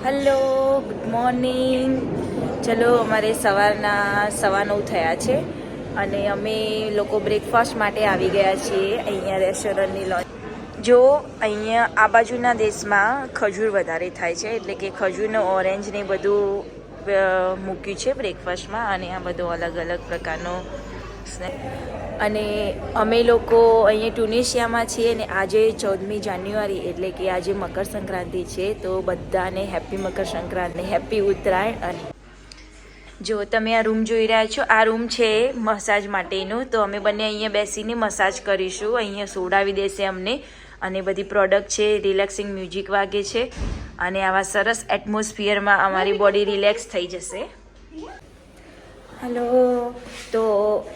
Hello, good morning. ચલો, અમારે સવારના 9:15 થયા છે અને અમે લોકો બ્રેકફાસ્ટ માટે આવી ગયા છીએ અહીંયા રેસ્ટોરન્ટની લોન્ચ. જો અહીંયા આ બાજુના દેશમાં ખજૂર વધારે થાય છે, એટલે કે ખજૂરનો ઓરેન્જ ને બધું મૂક્યું છે બ્રેકફાસ્ટમાં, અને આ બધો અલગ અલગ પ્રકારનો સ્નેક. અને અમે લોકો અહીંયા ટુનિશિયામાં છીએ અને આજે 14મી જાન્યુઆરી એટલે કે આજે મકર સંક્રાંતિ છે. તો બધાને હેપી મકર સંક્રાંતિ, હેપી ઉત્તરાયણ. અને જો તમે આ રૂમ જોઈ રહ્યા છો, આ રૂમ છે મસાજ માટેનું. તો અમે બંને અહીંયા બેસીને મસાજ કરીશું. અહીંયા સોડાવી દેશે અમને અને બધી પ્રોડક્ટ છે, રિલેક્સિંગ મ્યુઝિક વાગે છે અને આવા સરસ એટમોસ્ફિયરમાં અમારી બોડી રિલેક્સ થઈ જશે. હલો, તો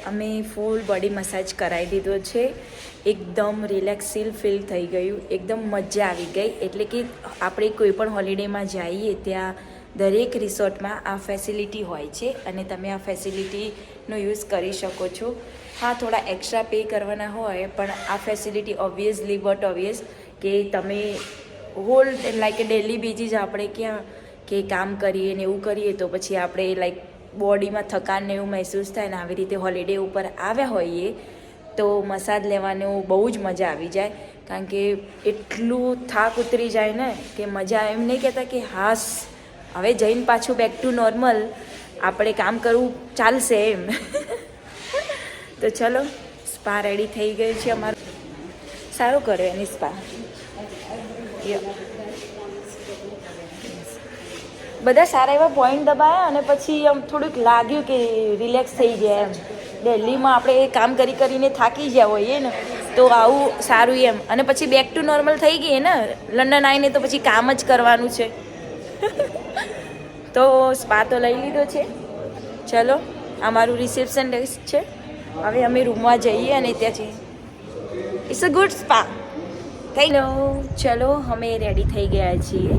અમે ફૂલ બોડી મસાજ કરાવી દીધો છે. એકદમ રિલેક્સિલ ફીલ થઈ ગયું, એકદમ મજા આવી ગઈ. એટલે કે આપણે કોઈ પણ હોલિડેમાં જઈએ ત્યાં દરેક રિસોર્ટમાં આ ફેસિલિટી હોય છે અને તમે આ ફેસિલિટીનો યુઝ કરી શકો છો. હા, થોડા એક્સ્ટ્રા પે કરવાના હોય, પણ આ ફેસિલિટી ઓબ્વિયસલી બટ ઓબ્વિયસ કે તમે હોલ લાઈક ડેલી બેઝિસ આપણે ક્યાં કે કામ કરીએ ને એવું કરીએ તો પછી આપણે લાઈક બોડીમાં થકાન ને એવું મહેસૂસ થાય ને આવી રીતે હોલિડે ઉપર આવ્યા હોઈએ તો મસાજ લેવાનું બહુ જ મજા આવી જાય. કારણ કે એટલું થાક ઉતરી જાય ને કે મજા, એમ નહીં કહેતા કે હાસ હવે જઈને પાછું બેક ટુ નોર્મલ આપણે કામ કરવું ચાલશે એમ. તો ચલો, સ્પા રેડી થઈ ગયું છે અમારું. સારું કર્યો એની સ્પા. બધા સારા એવા પોઈન્ટ દબાયા અને પછી આમ થોડુંક લાગ્યું કે રિલેક્સ થઈ ગયા એમ. દિલ્હીમાં આપણે કામ કરીને થાકી ગયા હોઈએ ને તો આવું સારું એમ. અને પછી બેક ટુ નોર્મલ થઈ ગઈ ને, લંડન આવીને તો પછી કામ જ કરવાનું છે. તો સ્પા તો લઈ લીધો છે. ચલો, અમારું રિસેપ્શન ડેસ્ક છે. હવે અમે રૂમમાં જઈએ અને ત્યાંથી ઇટ્સ અ ગુડ સ્પા. થઈ ગયો. ચલો, અમે રેડી થઈ ગયા છીએ.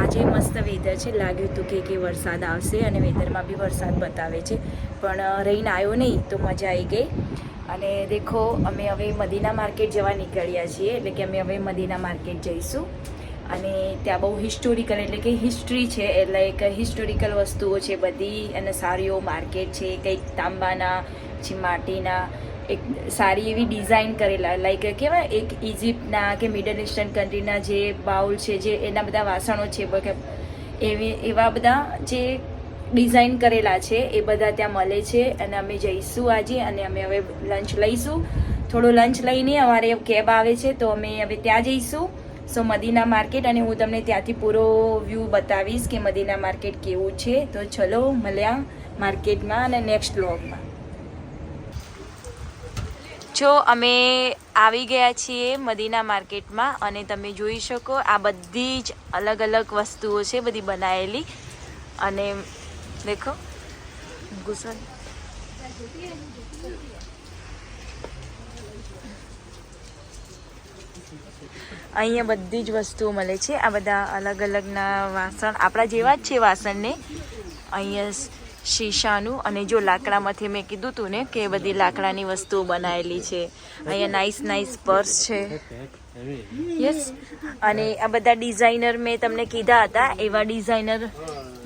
આજે મસ્ત વેધર છે. લાગ્યું હતું કે વરસાદ આવશે અને વેધરમાં બી વરસાદ બતાવે છે, પણ રહીને આવ્યો નહીં તો મજા આવી ગઈ. અને દેખો, અમે હવે મદીના માર્કેટ જવા નીકળ્યા છીએ. એટલે કે અમે હવે મદીના માર્કેટ જઈશું અને ત્યાં બહુ હિસ્ટોરિકલ એટલે કે હિસ્ટ્રી છે, એટલે એક હિસ્ટોરિકલ વસ્તુઓ છે બધી. અને સારી એવો માર્કેટ છે, કંઈક તાંબાના પછી માટીના એક સારી એવી ડિઝાઇન કરેલા, લાઈક કહેવાય એક ઇજિપ્તના કે મિડલ ઇસ્ટર્ન કન્ટ્રીના જે બાઉલ છે, જે એના બધા વાસણો છે, એવા બધા જે ડિઝાઇન કરેલા છે એ બધા ત્યાં મળે છે. અને અમે જઈશું આજે અને અમે હવે લંચ લઈશું. થોડો લંચ લઈને અમારે કેબ આવે છે તો અમે હવે ત્યાં જઈશું. સો મદીના માર્કેટ, અને હું તમને ત્યાંથી પૂરો વ્યૂ બતાવીશ કે મદીના માર્કેટ કેવું છે. તો ચલો, મળ્યા માર્કેટમાં અને નેક્સ્ટ વ્લોગમાં. જો અમે આવી ગયા છીએ મદીના માર્કેટમાં અને તમે જોઈ શકો આ બધી જ અલગ અલગ વસ્તુઓ છે, બધી બનાવેલી. અને દેખો ગુસન અહીંયા બધી જ વસ્તુઓ મળે છે. આ બધા અલગ અલગના વાસણ આપણા જેવા જ છે વાસણને. અહીંયા શીશાનું, અને જો લાકડામાંથી મેં કીધું હતું ને કે બધી લાકડાની વસ્તુઓ બનાવેલી છે. અહીંયા નાઇસ પર્સ છે. યસ, અને આ બધા ડિઝાઇનર મેં તમને કીધા હતા એવા ડિઝાઇનર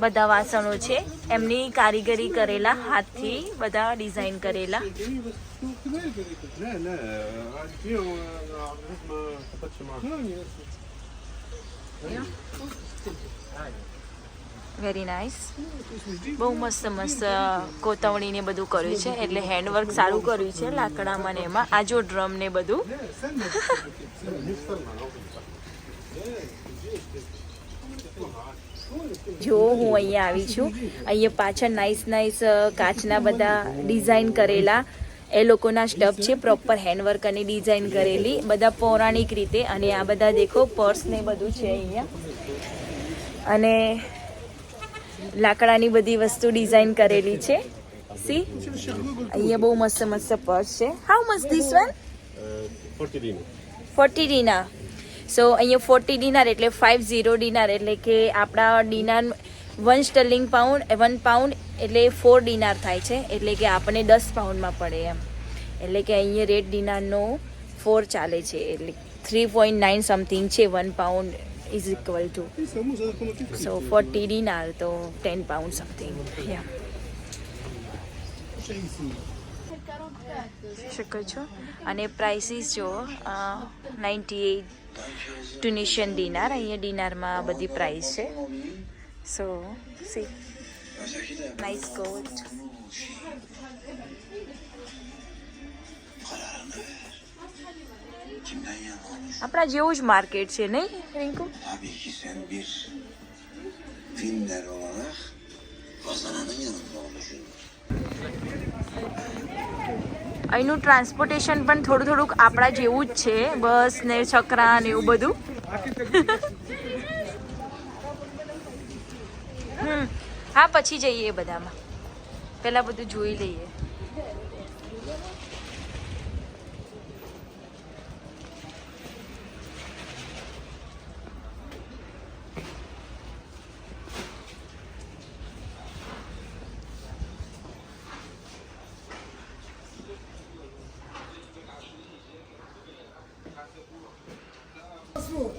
બધા વાસણો છે. એમની કારીગરી કરેલા, હાથથી બધા ડિઝાઇન કરેલા. Very nice. બહુ મસ્ત કોતવણીને બધું કર્યું છે, એટલે હેન્ડવર્ક સારું કર્યું છે લાકડામાં ને એમાં. આ જો ડ્રમ ને બધું. જો હું અહીંયા આવી છું, અહીંયા પાછળ નાઇસ કાચના બધા ડિઝાઇન કરેલા એ લોકોના સ્ટફ છે, પ્રોપર હેન્ડવર્ક અને ડિઝાઇન કરેલી બધા પૌરાણિક રીતે. અને આ બધા દેખો પર્સ ને બધું છે અહીંયા. અને લાકડાની બધી વસ્તુ ડિઝાઇન કરેલી છે. સી, અહીંયા બહુ મસ્ત પર્સ છે. How much this one? 40 dinar. સો અહીંયા 40 dinar એટલે 50 dinar, એટલે કે આપણા dinar 1 સ્ટર્લિંગ પાઉન્ડ, 1 પાઉન્ડ એટલે 4 dinar થાય છે. એટલે કે આપણને 10 પાઉન્ડમાં પડે એમ. એટલે કે અહીંયા રેટ દિનારનો 4 ચાલે છે, એટલે 3.9 સમથિંગ છે 1 pound is equal to. So 40 dinar, so 10 pounds something. Yeah. શકો છો અને પ્રાઇસીસ જો 98 ટ્યુનિશિયન ડિનાર. અહીંયા ડિનારમાં બધી પ્રાઇસ છે. સો સી નાઇસ કોટ. આપણા જેવું જ માર્કેટ છે નહીં રિંકુ? અહીંનું ટ્રાન્સપોર્ટેશન પણ થોડુંક આપણા જેવું જ છે. બસ ને છકરા ને એવું બધું. હા પછી જઈએ બધામાં, પહેલા બધું જોઈ લઈએ.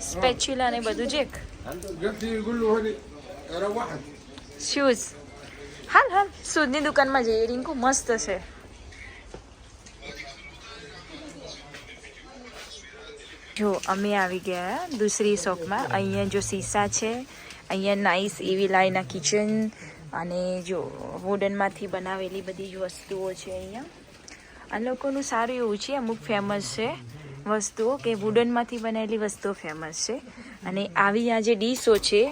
સ્પેચ્યુલા ને બધું જેક શૂઝ. હાલ હાલ શૂઝની દુકાનમાં જઈએ રિંકુ, મસ્ત છે. જો અમે આવી ગયા દૂસરી શોપમાં. અહીંયા જો સીસા છે, અહીંયા નાઇસ એવી લાઈના કિચન અને જો વુડનમાંથી બનાવેલી બધી જ વસ્તુઓ છે. અહીંયા આ લોકોનું સારું એવું છે, અમુક ફેમસ છે વસ્તુઓ કે વુડનમાંથી બનાવેલી વસ્તુઓ ફેમસ છે. અને આવી આ જે ડીશો છે,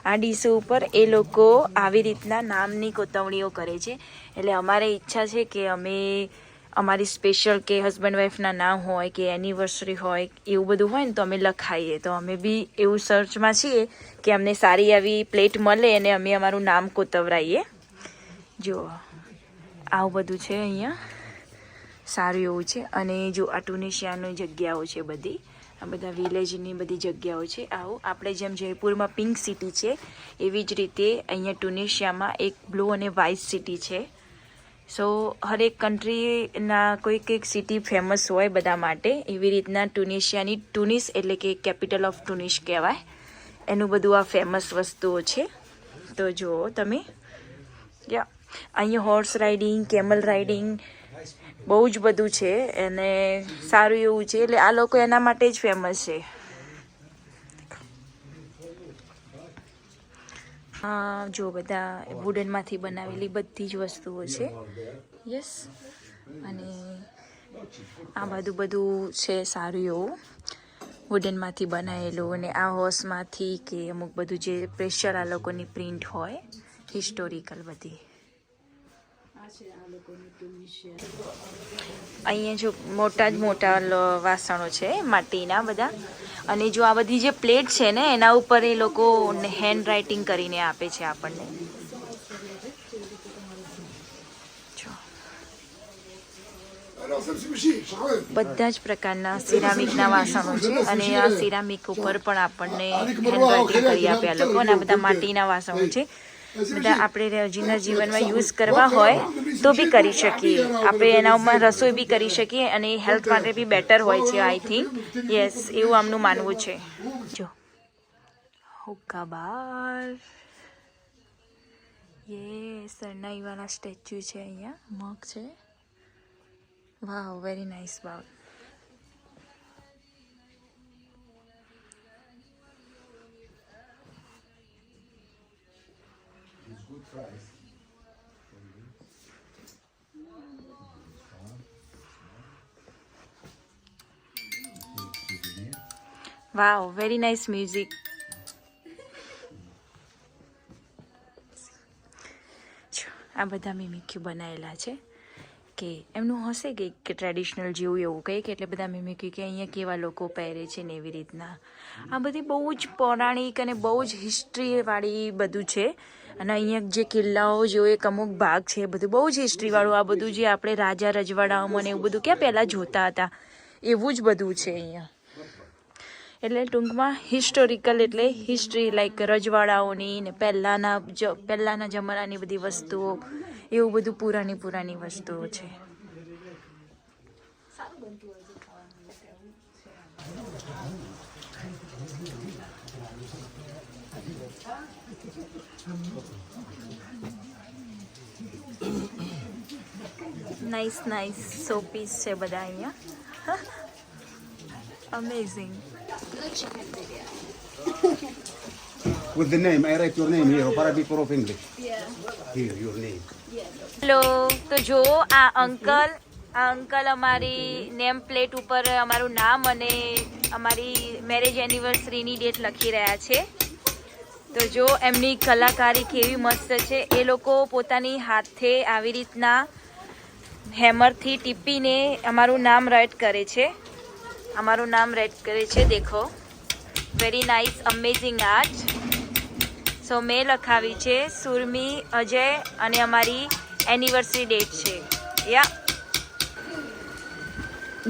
આ ડીશો ઉપર એ લોકો આવી રીતના નામની કોતવણીઓ કરે છે. એટલે અમારે ઈચ્છા છે કે અમે અમારી સ્પેશિયલ કે હસબન્ડ વાઈફના નામ હોય કે એનિવર્સરી હોય એવું બધું હોય ને તો અમે લખાઈએ. તો અમે બી એવું સર્ચમાં છીએ કે અમને સારી આવી પ્લેટ મળે અને અમે અમારું નામ કોતવરાઈએ. જો આવું બધું છે અહીંયા, સારું એવું છે. અને જો આ ટુનિશિયાની જગ્યાઓ છે બધી, આ બધા વિલેજની બધી જગ્યાઓ છે. આવું આપણે જેમ જયપુરમાં પિંક સિટી છે એવી જ રીતે અહીંયા ટુનિશિયામાં એક બ્લુ અને વ્હાઇટ સિટી છે. સો હરેક કન્ટ્રીના કોઈક એક સિટી ફેમસ હોય બધા માટે. એવી રીતના ટુનિશિયાની ટુનિસ એટલે કે કેપિટલ ઓફ ટુનિશ કહેવાય, એનું બધું આ ફેમસ વસ્તુઓ છે. તો જુઓ તમે, અહીંયા હોર્સ રાઇડિંગ, કેમલ રાઇડિંગ બહુ જ બધું છે અને સારું એવું છે. એટલે આ લોકો એના માટે જ ફેમસ છે. જો બધા વુડનમાંથી બનાવેલી બધી જ વસ્તુઓ છે. યસ, અને આ બધું છે સારું એવું વુડનમાંથી બનાવેલું. અને આ હોર્સમાંથી કે અમુક બધું જે પ્રેશર આ લોકોની પ્રિન્ટ હોય હિસ્ટોરિકલ બધી. અહીંયા જો મોટા જ મોટા વાસણો છે માટીના બધા. અને જો આ બધી જે પ્લેટ છે ને એના ઉપર એ લોકો હેન્ડ રાઇટિંગ કરીને આપે છે આપણને. બધા જ પ્રકારના સિરામિકના વાસણો છે અને આ સિરામિક ઉપર પણ આપણને હેન્ડ રાઇટિંગ કરી આપે આ લોકો. અને આ બધા માટીના વાસણો છે. બધા આપણે રોજિંદા જીવનમાં યુઝ કરવા હોય તો બી કરી શકીએ. આપણે એનામાં રસોઈ બી કરી શકીએ અને હેલ્થ માટે બી બેટર હોય છે આઈ થિંક. યસ, એવું આમનું માનવું છે. જો હુક્કા બાર, યે સરનાઈવાળા સ્ટેચ્યુ છે અહીંયા, મગ છે. વાવ, વેરી નાઇસ. વાવ, વાવ, વેરી નાઇસ મ્યુઝિક. આ બધા મિમિક્યુ બનાવેલા છે કે એમનું હશે કે ટ્રેડિશનલ જેવું એવું કંઈક. એટલે બધા મિમિક્યુ કે અહીંયા કેવા લોકો પહેરે છે ને એવી રીતના. આ બધી બહુ જ પૌરાણિક અને બહુ જ હિસ્ટ્રીવાળી બધું છે. અને અહીંયા જે કિલ્લાઓ જેવો એક અમુક ભાગ છે બધું બહુ જ હિસ્ટ્રીવાળું. આ બધું જે આપણે રાજા રજવાડાઓમાં ને એવું બધું ક્યાં પહેલાં જોતા હતા એવું જ બધું છે અહીંયા. એટલે ટૂંકમાં હિસ્ટોરિકલ એટલે હિસ્ટ્રી, લાઈક રજવાડાઓની ને પહેલાંના જમાનાની બધી વસ્તુઓ, એવું બધું પુરાની વસ્તુઓ છે. નાઇસ સો પીસ છે બધા અહીંયા. Amazing. With the name, I write your name here, of Arabic or of English. Here, your name. Hello, તો જો આ અંકલ અમારી નેમ પ્લેટ ઉપર અમારું નામ અને અમારી મેરેજ એનિવર્સરીની ડેટ લખી રહ્યા છે. તો જો એમની કલાકારી કેવી મસ્ત છે. એ લોકો પોતાની હાથે આવી રીતના હેમરથી ટીપીને અમારું નામ રાઇટ કરે છે. દેખો, વેરી નાઇસ, અમેઝિંગ આર્ટ. સો મેં લખાવી છે સુરમી, અજય અને અમારી એનિવર્સરી ડેટ છે. યા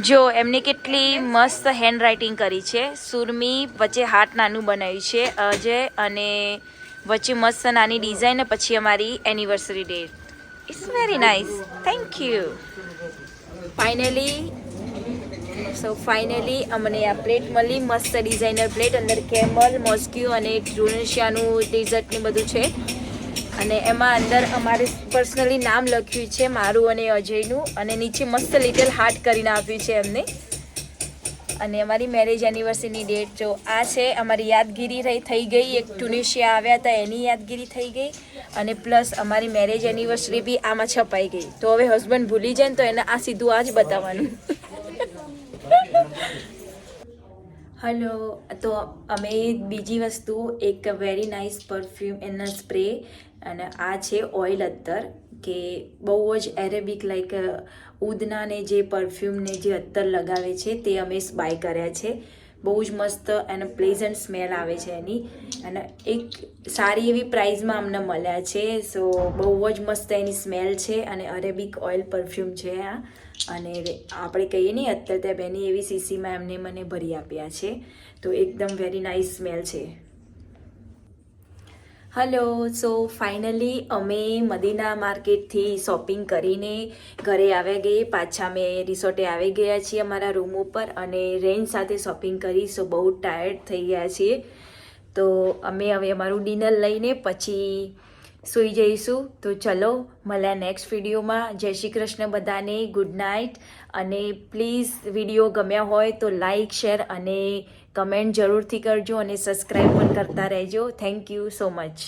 જો એમને કેટલી મસ્ત હેન્ડ રાઇટિંગ કરી છે. સુરમી વચ્ચે હાર્ટ નાનું બનાવ્યું છે, અજય અને વચ્ચે મસ્ત નાની ડિઝાઇન, પછી અમારી anniversary date. It's very nice. Thank you. Finally અમને આ પ્લેટ મળી, મસ્ત ડિઝાઇનર પ્લેટ. અંદર કેમલ, મોસ્ક્યુ અને ટ્યુનિશિયાનું ડેઝર્ટનું બધું છે. અને એમાં અંદર અમારે પર્સનલી નામ લખ્યું છે, મારું અને અજયનું. અને નીચે મસ્ત લિટલ હાર્ટ કરીને આપ્યું છે એમને. અને અમારી મેરેજ એનિવર્સરીની ડેટ જો આ છે. અમારી યાદગીરી થઈ ગઈ. એક ટ્યુનિશિયા આવ્યા હતા એની યાદગીરી થઈ ગઈ. અને પ્લસ અમારી મેરેજ એનિવર્સરી બી આમાં છપાઈ ગઈ. તો હવે હસબન્ડ ભૂલી જાય ને તો એને આ સીધું આ જ બતાવવાનું. હલો, તો અમે બીજી વસ્તુ એક વેરી નાઇસ પરફ્યુમ એના સ્પ્રે, અને આ છે ઓઇલ અત્તર, કે બહુ જ એરેબિક લાઈક ઉદનાને જે પરફ્યુમને જે અત્તર લગાવે છે તે અમે બાય કર્યા છે. બહુ જ મસ્ત અને પ્લેઝન્ટ સ્મેલ આવે છે એની, અને એક સારી એવી પ્રાઇઝમાં અમને મળ્યા છે. સો બહુ જ મસ્ત એની સ્મેલ છે, અને અરેબિક ઓઇલ પરફ્યુમ છે આ. અને આપણે કહીએ નહીં અત્તર ત્યાં બેની એવી સીસીમાં એમને મને ભરી આપ્યા છે. તો એકદમ વેરી નાઇસ સ્મેલ છે. હલો, સો ફાઇનલી અમે મદીના માર્કેટથી શોપિંગ કરીને ઘરે આવી ગઈ. પાછા અમે રિસોર્ટે આવી ગયા છીએ અમારા રૂમ ઉપર, અને રેન્જ સાથે શોપિંગ કરી. સો બહુ ટાયર્ડ થઈ ગયા છીએ. તો અમે હવે અમારું ડિનર લઈને પછી સૂઈ જઈશું. તો ચલો મળ્યા નેક્સ્ટ વિડીયોમાં. જય શ્રી કૃષ્ણ બધાને. Good night. અને પ્લીઝ વિડીયો ગમ્યા હોય તો લાઇક, શેર અને કમેન્ટ જરૂરથી કરજો, અને સબસ્ક્રાઈબ પણ કરતા રહેજો. Thank you so much.